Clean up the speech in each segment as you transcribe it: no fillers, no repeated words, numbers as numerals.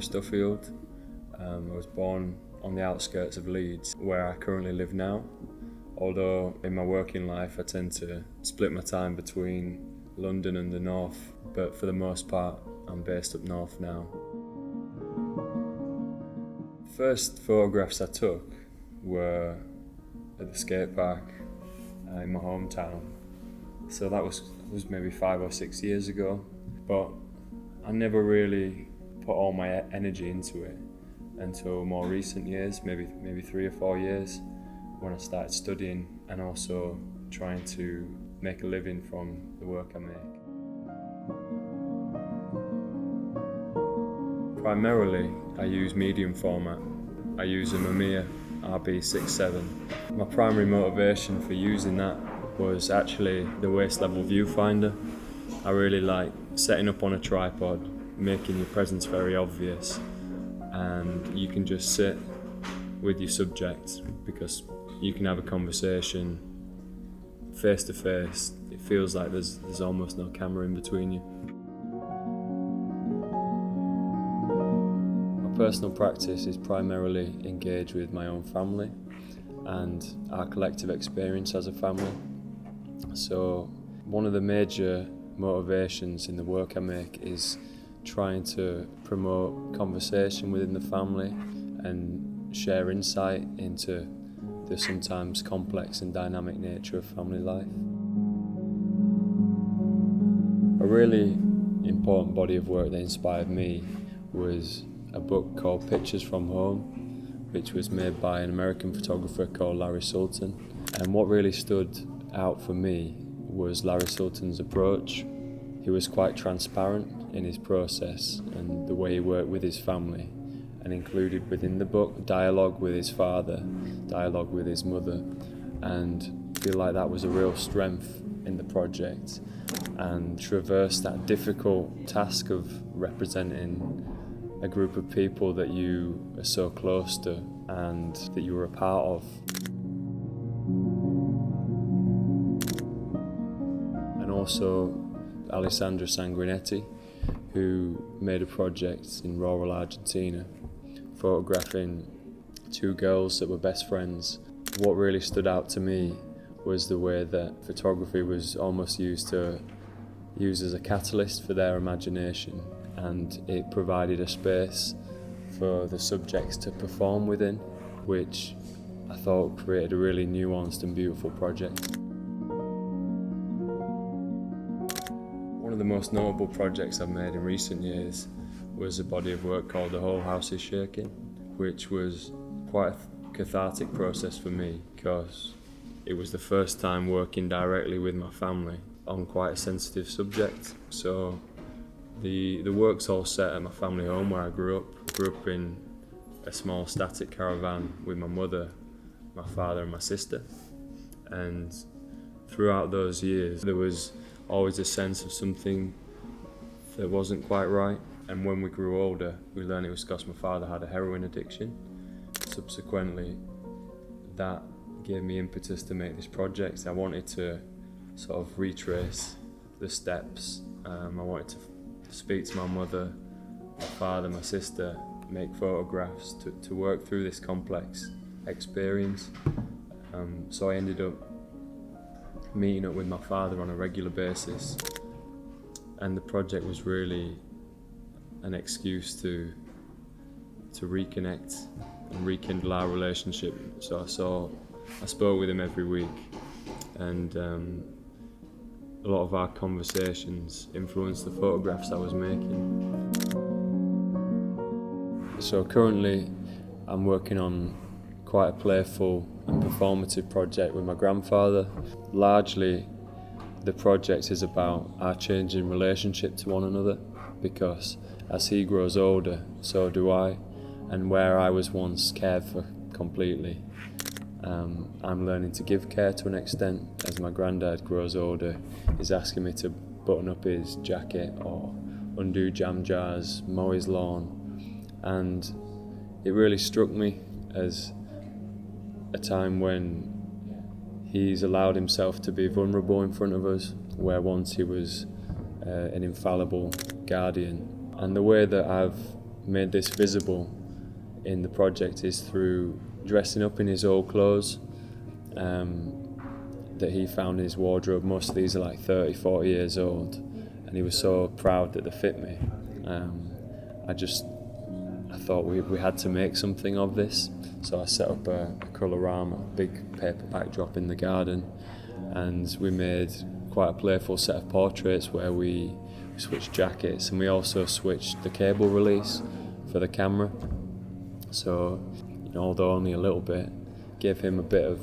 West Duffield. I was born on the outskirts of Leeds, where I currently live now. Although in my working life I tend to split my time between London and the north, but for the most part I'm based up north now. First photographs I took were at the skate park in my hometown. So that was maybe 5 or 6 years ago, but I never really put all my energy into it until more recent years, maybe 3 or 4 years, when I started studying and also trying to make a living from the work I make. Primarily, I use medium format. I use a Mamiya RB67. My primary motivation for using that was actually the waist level viewfinder. I really like setting up on a tripod, making your presence very obvious, and you can just sit with your subject because you can have a conversation face to face. It feels like there's almost no camera in between you. My personal practice is primarily engaged with my own family and our collective experience as a family. So one of the major motivations in the work I make is trying to promote conversation within the family and share insight into the sometimes complex and dynamic nature of family life. A really important body of work that inspired me was a book called Pictures from Home, which was made by an American photographer called Larry Sultan. And what really stood out for me was Larry Sultan's approach. He was quite transparent in his process and the way he worked with his family, and included within the book dialogue with his father, dialogue with his mother, and I feel like that was a real strength in the project, and traversed that difficult task of representing a group of people that you are so close to and that you were a part of. And also Alessandro Sanguinetti, who made a project in rural Argentina, photographing 2 girls that were best friends. What really stood out to me was the way that photography was almost used as a catalyst for their imagination, and it provided a space for the subjects to perform within, which I thought created a really nuanced and beautiful project. One of the most notable projects I've made in recent years was a body of work called The Whole House is Shaking, which was quite a cathartic process for me because it was the first time working directly with my family on quite a sensitive subject. So the work's all set at my family home where I grew up. Grew up in a small static caravan with my mother, my father and my sister. And throughout those years there was always a sense of something that wasn't quite right. And when we grew older, we learned it was because my father had a heroin addiction. Subsequently, that gave me impetus to make this project. I wanted to sort of retrace the steps. I wanted to speak to my mother, my father, my sister, make photographs to work through this complex experience. So I ended up meeting up with my father on a regular basis, and the project was really an excuse to reconnect and rekindle our relationship. So I spoke with him every week, and a lot of our conversations influenced the photographs I was making. So currently I'm working on quite a playful and performative project with my grandfather. Largely the project is about our changing relationship to one another, because as he grows older, so do I, and where I was once cared for completely, I'm learning to give care to an extent. As my granddad grows older, he's asking me to button up his jacket or undo jam jars, mow his lawn, and it really struck me as a time when he's allowed himself to be vulnerable in front of us, where once he was an infallible guardian. And the way that I've made this visible in the project is through dressing up in his old clothes that he found in his wardrobe. Most of these are like 30, 40 years old, and he was so proud that they fit me. I thought we had to make something of this, so I set up a colourama, a big paper backdrop in the garden, and we made quite a playful set of portraits where we switched jackets, and we also switched the cable release for the camera. So, although only a little bit, gave him a bit of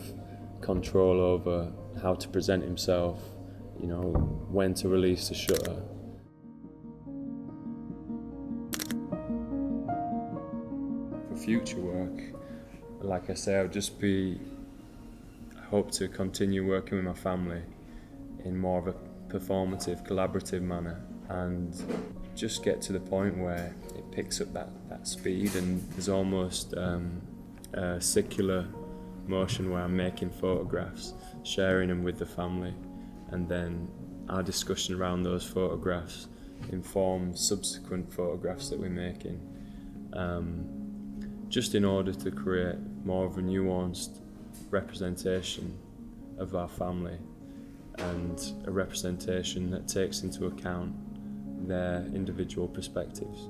control over how to present himself, when to release the shutter. For future work, like I say, I hope to continue working with my family in more of a performative, collaborative manner, and just get to the point where it picks up that speed, and there's almost a circular motion where I'm making photographs, sharing them with the family, and then our discussion around those photographs informs subsequent photographs that we're making, just in order to create more of a nuanced representation of our family, and a representation that takes into account their individual perspectives.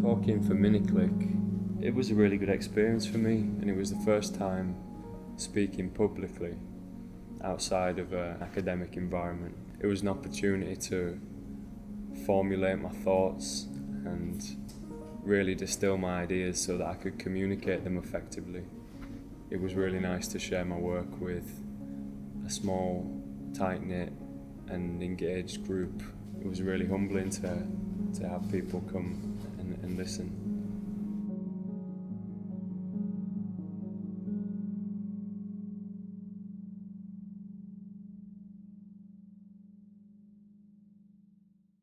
Talking for Miniclick, it was a really good experience for me, and it was the first time speaking publicly outside of an academic environment. It was an opportunity to formulate my thoughts and really distill my ideas so that I could communicate them effectively. It was really nice to share my work with a small, tight-knit and engaged group. It was really humbling to have people come and listen.